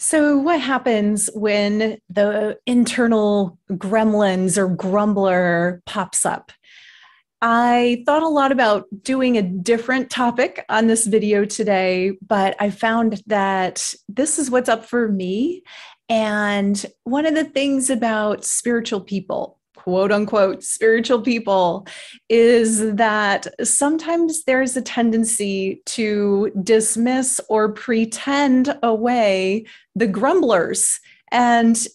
So, what happens when the internal gremlins or grumbler pops up? I thought a lot about doing a different topic on this video today, but I found that this is what's up for me. And one of the things about spiritual people, quote unquote, spiritual people, is that sometimes there's a tendency to dismiss or pretend away the grumblers. And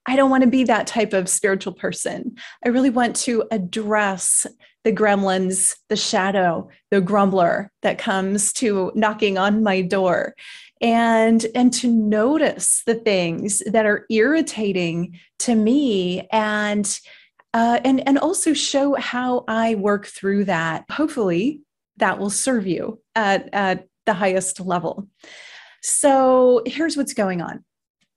I don't want to be that type of spiritual person. I really want to address the gremlins, the shadow, the grumbler that comes to knocking on my door, and to notice the things that are irritating to me, and also show how I work through that. Hopefully, that will serve you at the highest level. So here's what's going on.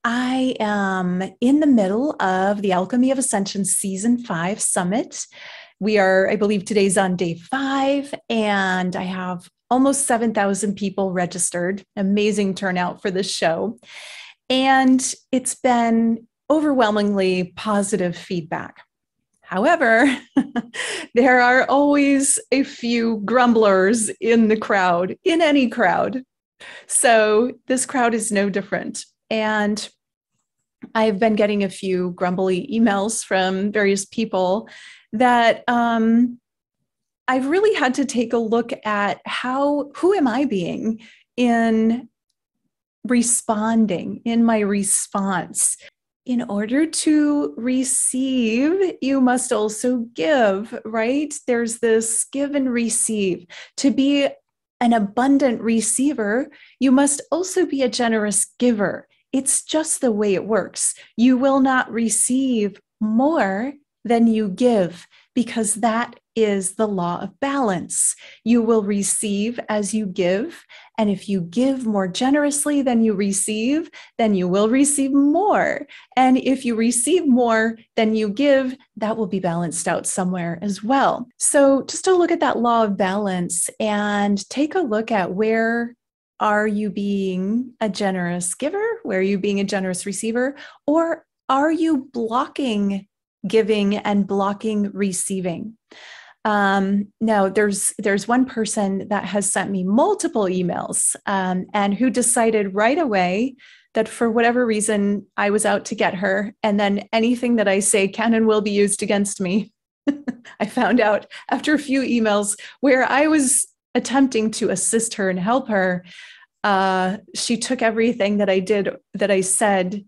I am in the middle of the Alchemy of Ascension Season 5 Summit. I believe today's on day 5, and I have almost 7,000 people registered. Amazing turnout for this show. And it's been overwhelmingly positive feedback. However, there are always a few grumblers in the crowd, in any crowd. So this crowd is no different. And I've been getting a few grumbly emails from various people that I've really had to take a look at who am I being in responding, in my response. In order to receive, you must also give, right? There's this give and receive. To be an abundant receiver, you must also be a generous giver. It's just the way it works. You will not receive more than you give, because that is the law of balance. You will receive as you give. And if you give more generously than you receive, then you will receive more. And if you receive more than you give, that will be balanced out somewhere as well. So just to look at that law of balance and take a look at where are you being a generous giver? Where are you being a generous receiver? Or are you blocking giving and blocking receiving? Now, there's one person that has sent me multiple emails and who decided right away that for whatever reason, I was out to get her. And then anything that I say can and will be used against me. I found out after a few emails where I was attempting to assist her and help her. She took everything that I said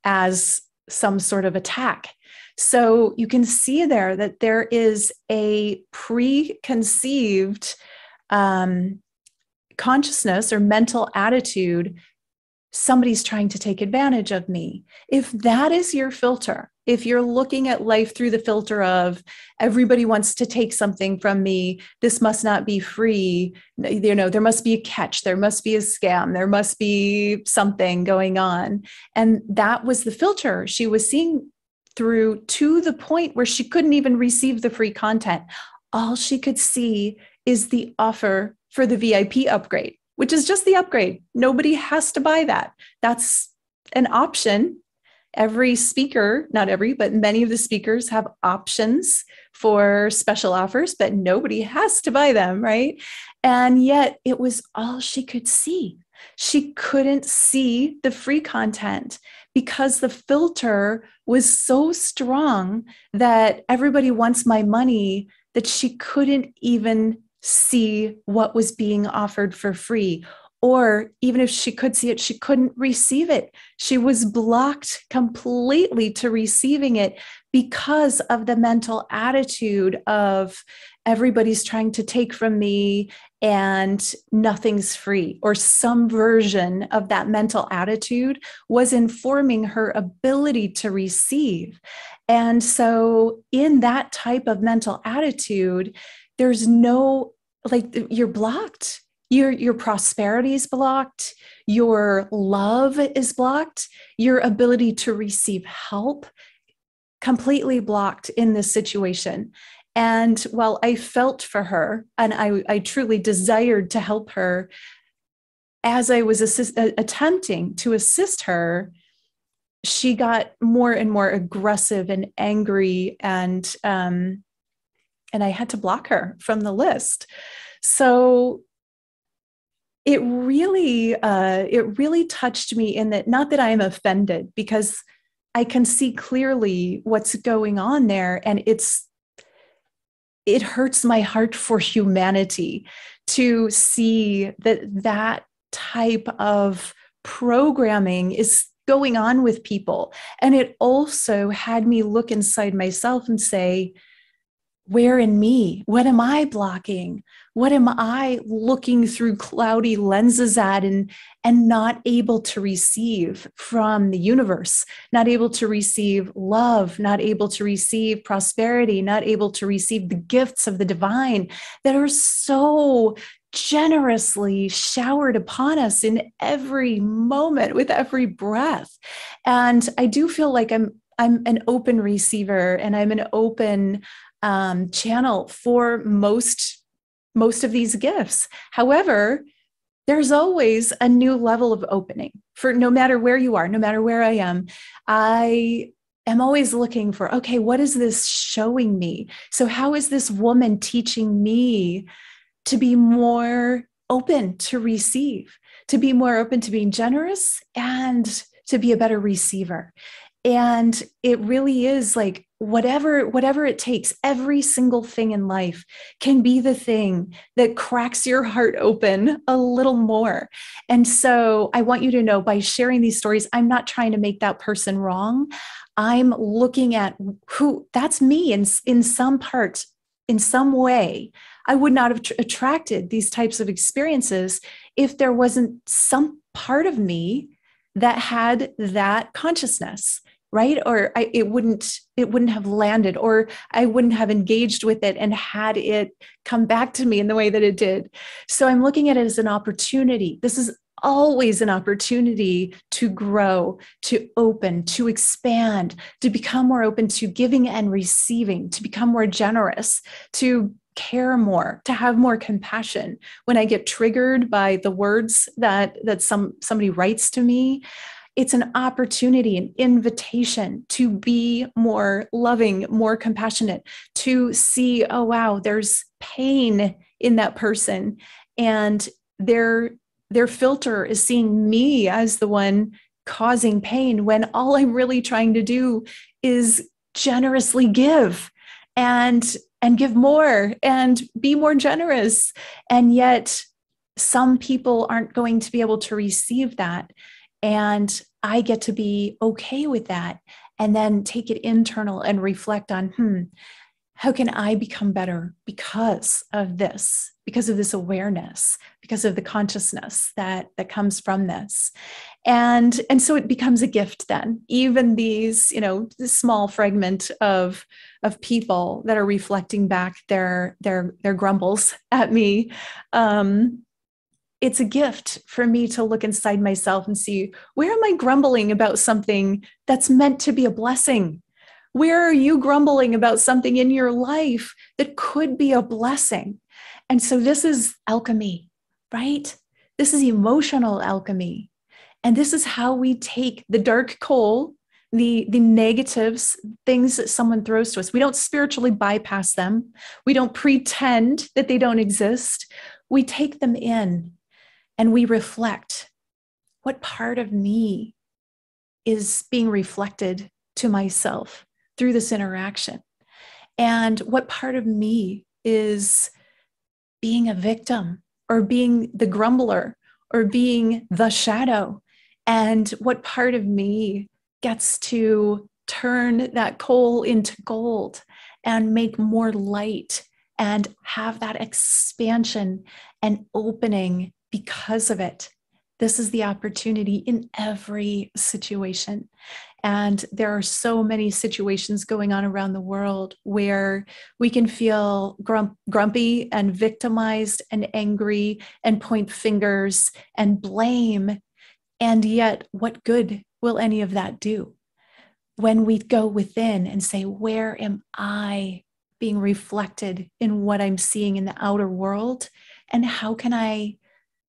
as some sort of attack. So you can see there that there is a preconceived consciousness or mental attitude. Somebody's trying to take advantage of me. If that is your filter, if you're looking at life through the filter of everybody wants to take something from me, this must not be free, there must be a catch, there must be a scam, there must be something going on. And that was the filter she was seeing through, to the point where she couldn't even receive the free content. All she could see is the offer for the VIP upgrade, which is just the upgrade. Nobody has to buy that. That's an option. Every speaker, not every, but many of the speakers have options for special offers, but nobody has to buy them, right? And yet it was all she could see. She couldn't see the free content because the filter was so strong that everybody wants my money, that she couldn't even see what was being offered for free. Or even if she could see it, she couldn't receive it. She was blocked completely to receiving it because of the mental attitude of everybody's trying to take from me and nothing's free, or some version of that mental attitude was informing her ability to receive. And so in that type of mental attitude, there's no, you're blocked. Your prosperity is blocked. Your love is blocked. Your ability to receive help completely blocked in this situation. And while I felt for her and I truly desired to help her, as I was attempting to assist her, she got more and more aggressive and angry, and I had to block her from the list. So it really touched me in that, not that I am offended, because I can see clearly what's going on there, and it hurts my heart for humanity to see that type of programming is going on with people. And it also had me look inside myself and say, where in me? What am I blocking? What am I looking through cloudy lenses at, and not able to receive from the universe, not able to receive love, not able to receive prosperity, not able to receive the gifts of the divine that are so generously showered upon us in every moment with every breath. And I do feel like I'm an open receiver, and I'm an open channel for most of these gifts. However, there's always a new level of opening for no matter where you are, no matter where I am. I am always looking for, okay, what is this showing me? So how is this woman teaching me to be more open to receive, to be more open to being generous, and to be a better receiver? And it really is like, whatever it takes, every single thing in life can be the thing that cracks your heart open a little more. And so I want you to know, by sharing these stories, I'm not trying to make that person wrong. I'm looking at who that's me in some part, in some way. I would not have attracted these types of experiences if there wasn't some part of me that had that consciousness, right? Or it wouldn't have landed, or I wouldn't have engaged with it and had it come back to me in the way that it did. So I'm looking at it as an opportunity. This is always an opportunity to grow, to open, to expand, to become more open to giving and receiving, to become more generous, to care more, to have more compassion. When I get triggered by the words that somebody writes to me, it's an opportunity, an invitation to be more loving, more compassionate, to see, oh, wow, there's pain in that person. And their filter is seeing me as the one causing pain, when all I'm really trying to do is generously give and give more and be more generous. And yet some people aren't going to be able to receive that. And I get to be okay with that, and then take it internal and reflect on, how can I become better because of this awareness, because of the consciousness that comes from this. And so it becomes a gift then. Even these, this small fragment of people that are reflecting back their grumbles at me, it's a gift for me to look inside myself and see, where am I grumbling about something that's meant to be a blessing? Where are you grumbling about something in your life that could be a blessing? And so this is alchemy, right? This is emotional alchemy. And this is how we take the dark coal, the negatives, things that someone throws to us. We don't spiritually bypass them. We don't pretend that they don't exist. We take them in. And we reflect, what part of me is being reflected to myself through this interaction? And what part of me is being a victim, or being the grumbler, or being the shadow? And what part of me gets to turn that coal into gold and make more light and have that expansion and opening because of it? This is the opportunity in every situation. And there are so many situations going on around the world where we can feel grumpy and victimized and angry and point fingers and blame. And yet, what good will any of that do when we go within and say, where am I being reflected in what I'm seeing in the outer world? And how can I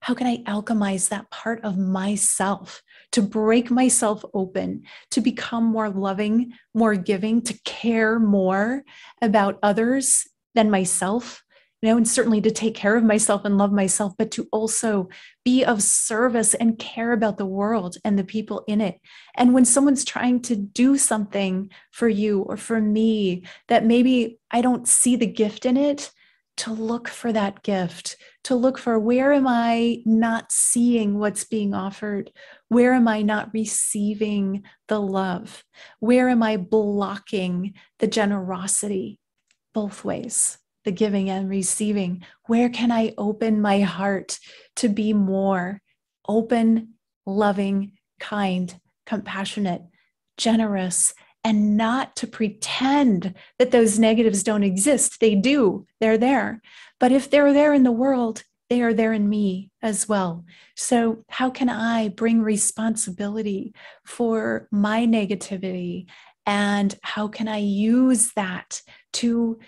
How can I alchemize that part of myself to break myself open, to become more loving, more giving, to care more about others than myself? And certainly to take care of myself and love myself, but to also be of service and care about the world and the people in it. And when someone's trying to do something for you or for me that maybe I don't see the gift in it, to look for that gift, to look for where am I not seeing what's being offered? Where am I not receiving the love? Where am I blocking the generosity? Both ways, the giving and receiving. Where can I open my heart to be more open, loving, kind, compassionate, generous, and not to pretend that those negatives don't exist? They do, they're there. But if they're there in the world, they are there in me as well. So, how can I bring responsibility for my negativity? And how can I use that to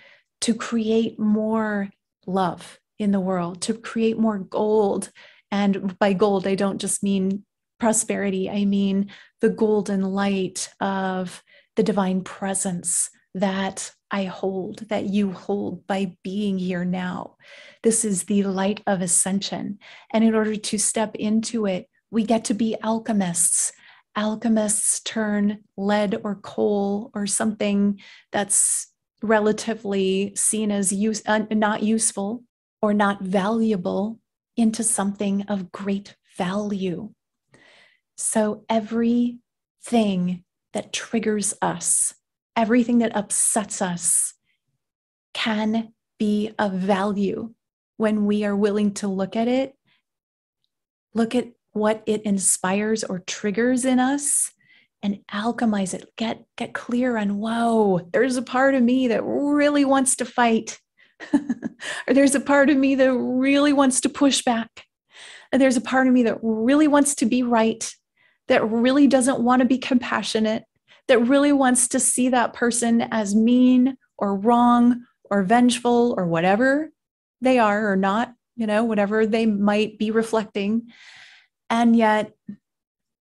create more love in the world, to create more gold? And by gold, I don't just mean prosperity, I mean the golden light of the divine presence that I hold, that you hold by being here now. This is the light of ascension. And in order to step into it, we get to be alchemists. Alchemists turn lead or coal or something that's relatively seen as not useful or not valuable into something of great value. So everything that triggers us, everything that upsets us can be of value when we are willing to look at it, look at what it inspires or triggers in us, and alchemize it. Get clear on, whoa, there's a part of me that really wants to fight. Or there's a part of me that really wants to push back. And there's a part of me that really wants to be right, that really doesn't want to be compassionate, that really wants to see that person as mean or wrong or vengeful or whatever they are or not, whatever they might be reflecting. And yet,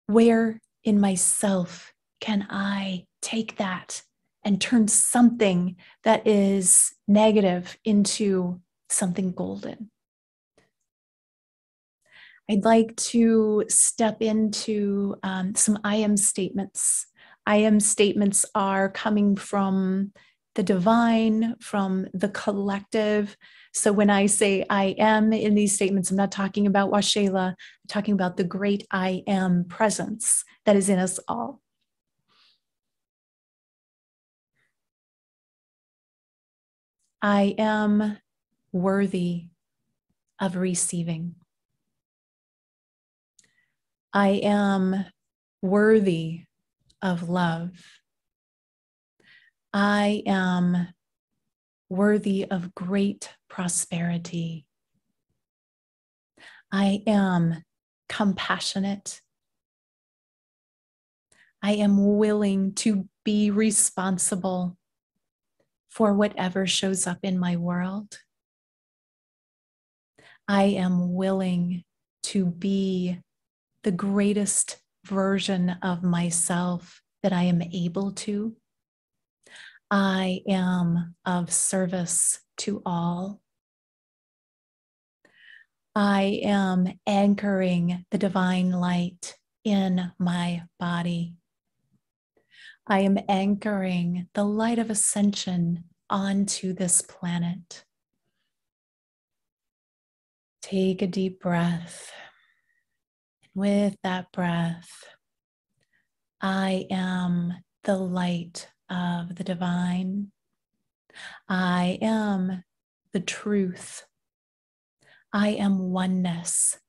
where in myself can I take that and turn something that is negative into something golden? I'd like to step into some I am statements. I am statements are coming from the divine, from the collective. So when I say I am in these statements, I'm not talking about Washela, I'm talking about the great I am presence that is in us all. I am worthy of receiving. I am worthy of love. I am worthy of great prosperity. I am compassionate. I am willing to be responsible for whatever shows up in my world. I am willing to be the greatest version of myself that I am able to. I am of service to all. I am anchoring the divine light in my body. I am anchoring the light of ascension onto this planet. Take a deep breath. With that breath, I am the light of the divine. I am the truth. I am oneness.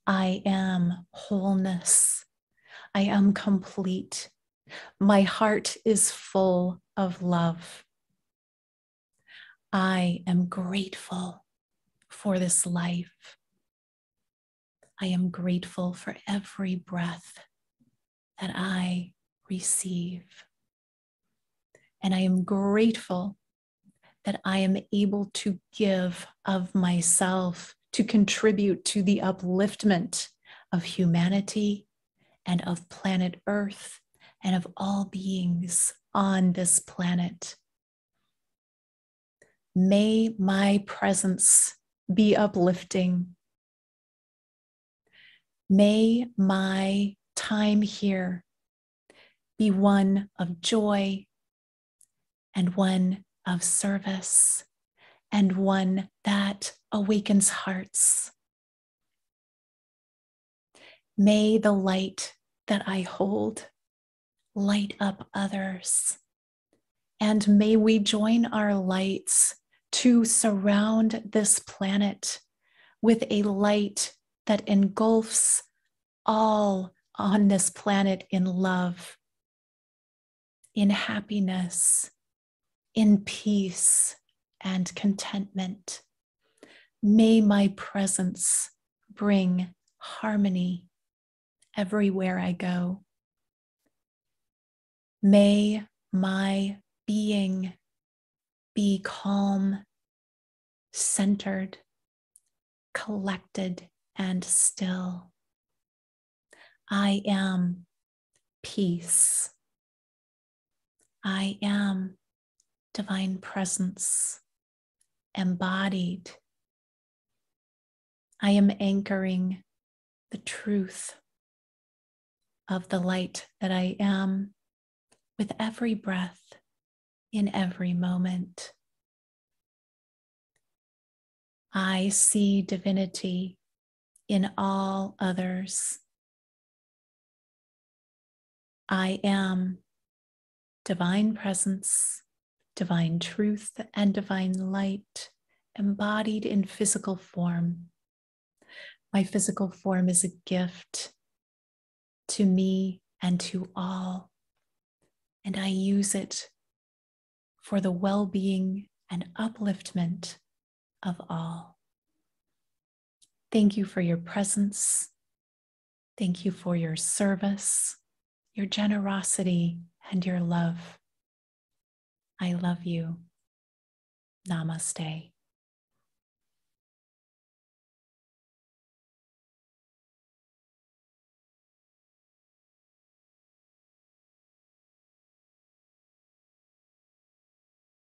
I am wholeness. I am complete. My heart is full of love. I am grateful for this life. I am grateful for every breath that I receive. And I am grateful that I am able to give of myself to contribute to the upliftment of humanity and of planet Earth and of all beings on this planet. May my presence be uplifting. May my time here be one of joy and one of service and one that awakens hearts. May the light that I hold light up others, and may we join our lights to surround this planet with a light that engulfs all on this planet in love, in happiness, in peace and contentment. May my presence bring harmony everywhere I go. May my being be calm, centered, collected, and still. I am peace. I am divine presence, embodied. I am anchoring the truth of the light that I am with every breath, in every moment. I see divinity in all others. I am divine presence, divine truth, and divine light embodied in physical form. My physical form is a gift to me and to all, and I use it for the well-being and upliftment of all. Thank you for your presence. Thank you for your service, your generosity, and your love. I love you. Namaste.